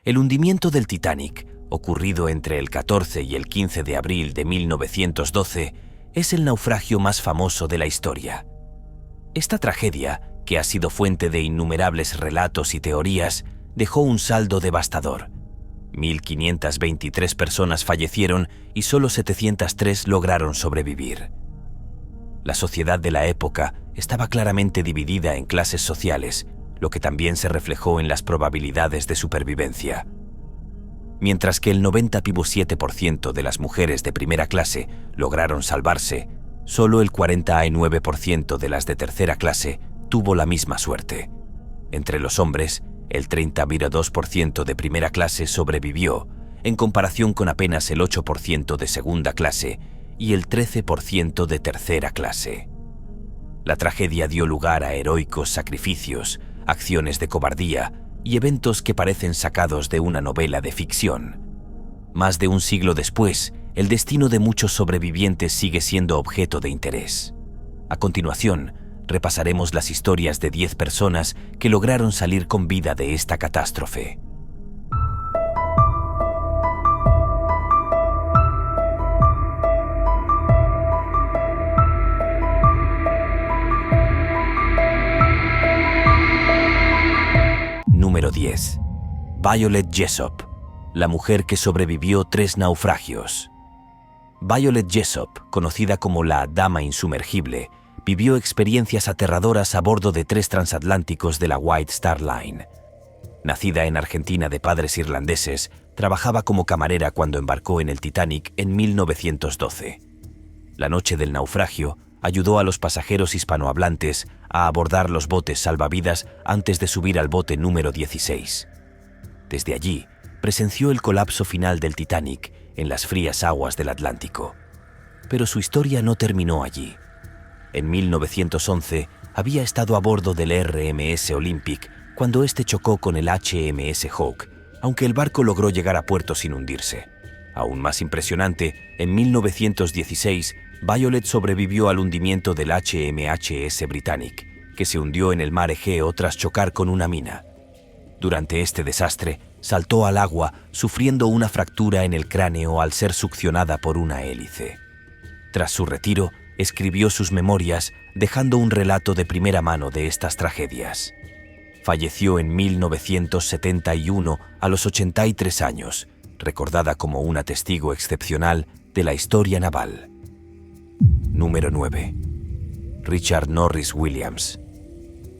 El hundimiento del Titanic, ocurrido entre el 14 y el 15 de abril de 1912, es el naufragio más famoso de la historia. Esta tragedia, que ha sido fuente de innumerables relatos y teorías, dejó un saldo devastador. 1.523 personas fallecieron y solo 703 lograron sobrevivir. La sociedad de la época estaba claramente dividida en clases sociales, lo que también se reflejó en las probabilidades de supervivencia. Mientras que el 90,7% de las mujeres de primera clase lograron salvarse, solo el 49% de las de tercera clase tuvo la misma suerte. Entre los hombres, el 30,2% de primera clase sobrevivió, en comparación con apenas el 8% de segunda clase y el 13% de tercera clase. La tragedia dio lugar a heroicos sacrificios, acciones de cobardía y eventos que parecen sacados de una novela de ficción. Más de un siglo después, el destino de muchos sobrevivientes sigue siendo objeto de interés. A continuación, repasaremos las historias de 10 personas que lograron salir con vida de esta catástrofe. Número 10. Violet Jessop, la mujer que sobrevivió 3 naufragios. Violet Jessop, conocida como la Dama Insumergible, vivió experiencias aterradoras a bordo de 3 transatlánticos de la White Star Line. Nacida en Argentina de padres irlandeses, trabajaba como camarera cuando embarcó en el Titanic en 1912. La noche del naufragio, ayudó a los pasajeros hispanohablantes a abordar los botes salvavidas antes de subir al bote número 16. Desde allí, presenció el colapso final del Titanic en las frías aguas del Atlántico. Pero su historia no terminó allí. En 1911, había estado a bordo del RMS Olympic cuando este chocó con el HMS Hawke, aunque el barco logró llegar a puerto sin hundirse. Aún más impresionante, en 1916, Violet sobrevivió al hundimiento del HMHS Britannic, que se hundió en el mar Egeo tras chocar con una mina. Durante este desastre, saltó al agua, sufriendo una fractura en el cráneo al ser succionada por una hélice. Tras su retiro, escribió sus memorias, dejando un relato de primera mano de estas tragedias. Falleció en 1971 a los 83 años, recordada como una testigo excepcional de la historia naval. Número 9. Richard Norris Williams,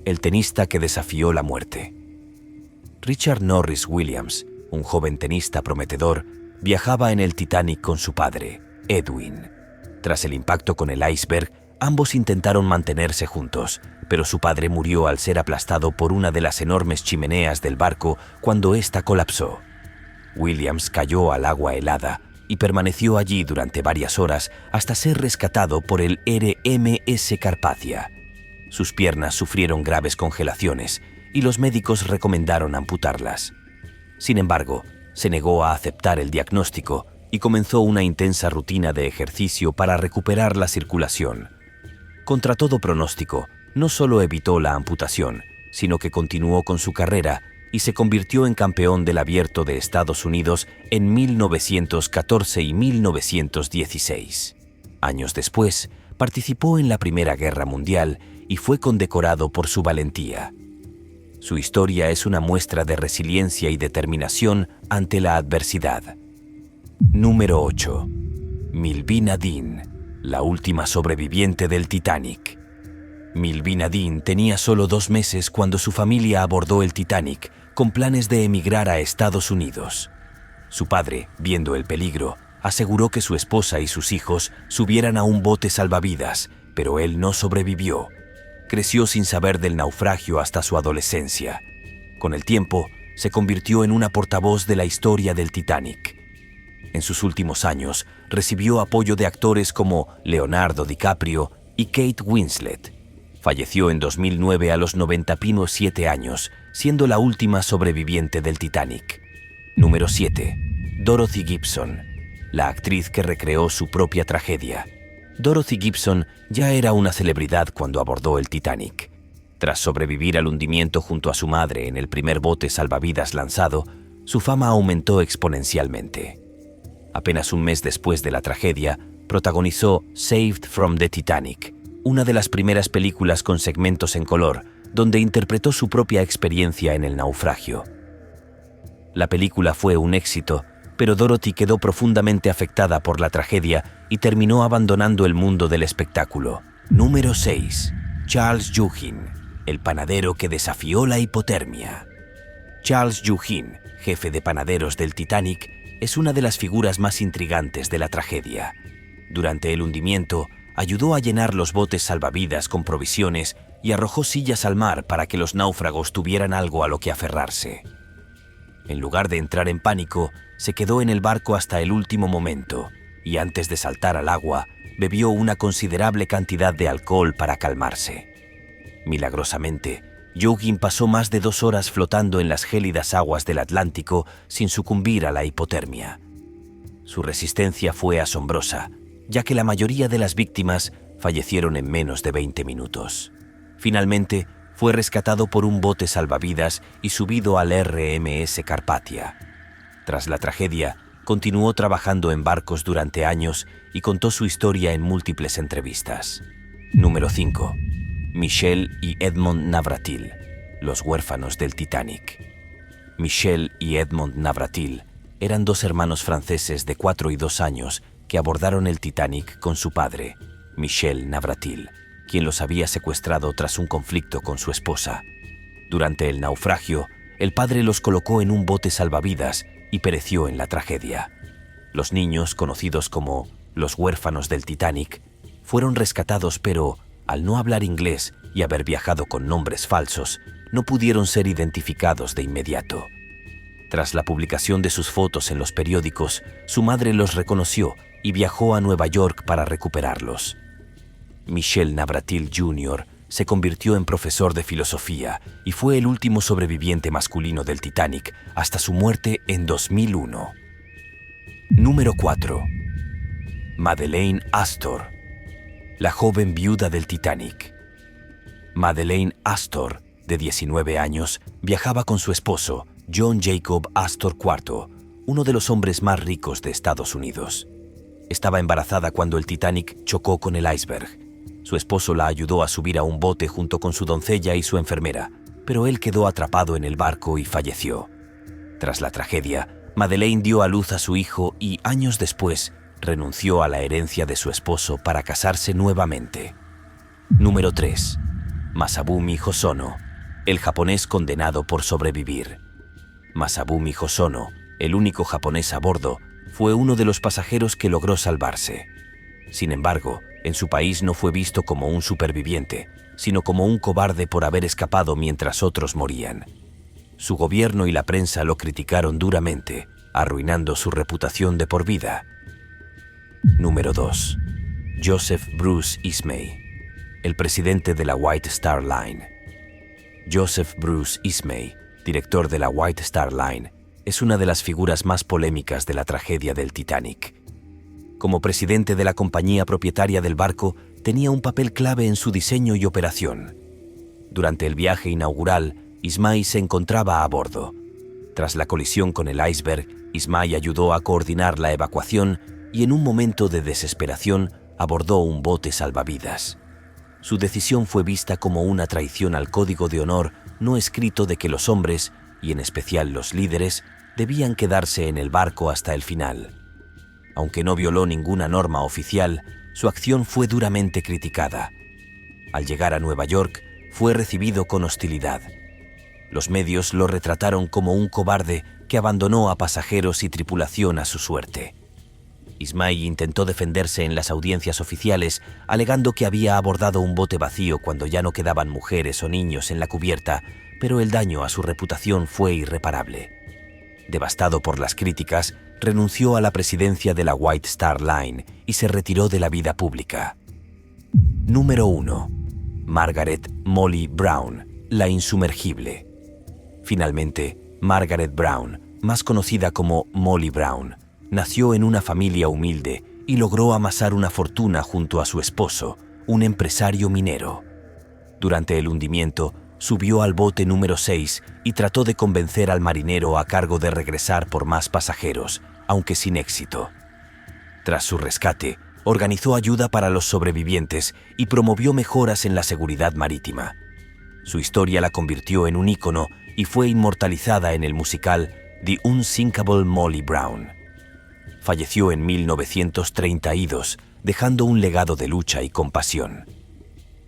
el tenista que desafió la muerte. Richard Norris Williams, un joven tenista prometedor, viajaba en el Titanic con su padre, Edwin. Tras el impacto con el iceberg, ambos intentaron mantenerse juntos, pero su padre murió al ser aplastado por una de las enormes chimeneas del barco cuando ésta colapsó. Williams cayó al agua helada y permaneció allí durante varias horas hasta ser rescatado por el RMS Carpathia. Sus piernas sufrieron graves congelaciones y los médicos recomendaron amputarlas. Sin embargo, se negó a aceptar el diagnóstico y comenzó una intensa rutina de ejercicio para recuperar la circulación. Contra todo pronóstico, no solo evitó la amputación, sino que continuó con su carrera y se convirtió en campeón del Abierto de Estados Unidos en 1914 y 1916. Años después, participó en la Primera Guerra Mundial y fue condecorado por su valentía. Su historia es una muestra de resiliencia y determinación ante la adversidad. Número 8. Milvina Dean, la última sobreviviente del Titanic. Milvina Dean tenía solo 2 meses cuando su familia abordó el Titanic con planes de emigrar a Estados Unidos. Su padre, viendo el peligro, aseguró que su esposa y sus hijos subieran a un bote salvavidas, pero él no sobrevivió. Creció sin saber del naufragio hasta su adolescencia. Con el tiempo, se convirtió en una portavoz de la historia del Titanic. En sus últimos años, recibió apoyo de actores como Leonardo DiCaprio y Kate Winslet. Falleció en 2009 a los 97 años, siendo la última sobreviviente del Titanic. Número 7. Dorothy Gibson, la actriz que recreó su propia tragedia. Dorothy Gibson ya era una celebridad cuando abordó el Titanic. Tras sobrevivir al hundimiento junto a su madre en el primer bote salvavidas lanzado, su fama aumentó exponencialmente. Apenas un mes después de la tragedia, protagonizó Saved from the Titanic, una de las primeras películas con segmentos en color, donde interpretó su propia experiencia en el naufragio. La película fue un éxito, pero Dorothy quedó profundamente afectada por la tragedia y terminó abandonando el mundo del espectáculo. Número 6. Charles Youghin, el panadero que desafió la hipotermia. Charles Youghin, jefe de panaderos del Titanic, es una de las figuras más intrigantes de la tragedia. Durante el hundimiento, ayudó a llenar los botes salvavidas con provisiones y arrojó sillas al mar para que los náufragos tuvieran algo a lo que aferrarse. En lugar de entrar en pánico, se quedó en el barco hasta el último momento y antes de saltar al agua, bebió una considerable cantidad de alcohol para calmarse. Milagrosamente, Youghin pasó más de 2 horas flotando en las gélidas aguas del Atlántico sin sucumbir a la hipotermia. Su resistencia fue asombrosa, ya que la mayoría de las víctimas fallecieron en menos de 20 minutos. Finalmente, fue rescatado por un bote salvavidas y subido al RMS Carpathia. Tras la tragedia, continuó trabajando en barcos durante años y contó su historia en múltiples entrevistas. Número 5. Michel y Edmond Navratil, los huérfanos del Titanic. Michel y Edmond Navratil eran 2 hermanos franceses de 4 y 2 años que abordaron el Titanic con su padre, Michel Navratil, quien los había secuestrado tras un conflicto con su esposa. Durante el naufragio, el padre los colocó en un bote salvavidas y pereció en la tragedia. Los niños, conocidos como los huérfanos del Titanic, fueron rescatados, pero al no hablar inglés y haber viajado con nombres falsos, no pudieron ser identificados de inmediato. Tras la publicación de sus fotos en los periódicos, su madre los reconoció y viajó a Nueva York para recuperarlos. Michel Navratil Jr. se convirtió en profesor de filosofía y fue el último sobreviviente masculino del Titanic hasta su muerte en 2001. Número 4. Madeleine Astor, la joven viuda del Titanic. Madeleine Astor, de 19 años, viajaba con su esposo, John Jacob Astor IV, uno de los hombres más ricos de Estados Unidos. Estaba embarazada cuando el Titanic chocó con el iceberg. Su esposo la ayudó a subir a un bote junto con su doncella y su enfermera, pero él quedó atrapado en el barco y falleció. Tras la tragedia, Madeleine dio a luz a su hijo y, años después, renunció a la herencia de su esposo para casarse nuevamente. Número 3. Masabumi Hosono, el japonés condenado por sobrevivir. Masabumi Hosono, el único japonés a bordo, fue uno de los pasajeros que logró salvarse. Sin embargo, en su país no fue visto como un superviviente, sino como un cobarde por haber escapado mientras otros morían. Su gobierno y la prensa lo criticaron duramente, arruinando su reputación de por vida. Número 2. Joseph Bruce Ismay, el presidente de la White Star Line. Joseph Bruce Ismay, director de la White Star Line, es una de las figuras más polémicas de la tragedia del Titanic. Como presidente de la compañía propietaria del barco, tenía un papel clave en su diseño y operación. Durante el viaje inaugural, Ismay se encontraba a bordo. Tras la colisión con el iceberg, Ismay ayudó a coordinar la evacuación y en un momento de desesperación abordó un bote salvavidas. Su decisión fue vista como una traición al código de honor no escrito de que los hombres, y en especial los líderes, debían quedarse en el barco hasta el final. Aunque no violó ninguna norma oficial, su acción fue duramente criticada. Al llegar a Nueva York, fue recibido con hostilidad. Los medios lo retrataron como un cobarde que abandonó a pasajeros y tripulación a su suerte. Ismay intentó defenderse en las audiencias oficiales, alegando que había abordado un bote vacío cuando ya no quedaban mujeres o niños en la cubierta, pero el daño a su reputación fue irreparable. Devastado por las críticas, renunció a la presidencia de la White Star Line y se retiró de la vida pública. Número 1. Margaret Molly Brown, la insumergible. Finalmente, Margaret Brown, más conocida como Molly Brown, nació en una familia humilde y logró amasar una fortuna junto a su esposo, un empresario minero. Durante el hundimiento, subió al bote número 6 y trató de convencer al marinero a cargo de regresar por más pasajeros, aunque sin éxito. Tras su rescate, organizó ayuda para los sobrevivientes y promovió mejoras en la seguridad marítima. Su historia la convirtió en un ícono y fue inmortalizada en el musical The Unsinkable Molly Brown. Falleció en 1932, dejando un legado de lucha y compasión.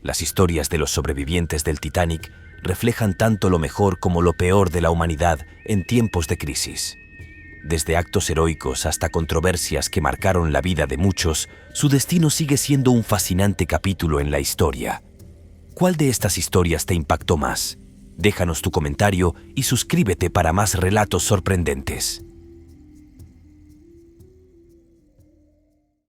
Las historias de los sobrevivientes del Titanic reflejan tanto lo mejor como lo peor de la humanidad en tiempos de crisis. Desde actos heroicos hasta controversias que marcaron la vida de muchos, su destino sigue siendo un fascinante capítulo en la historia. ¿Cuál de estas historias te impactó más? Déjanos tu comentario y suscríbete para más relatos sorprendentes.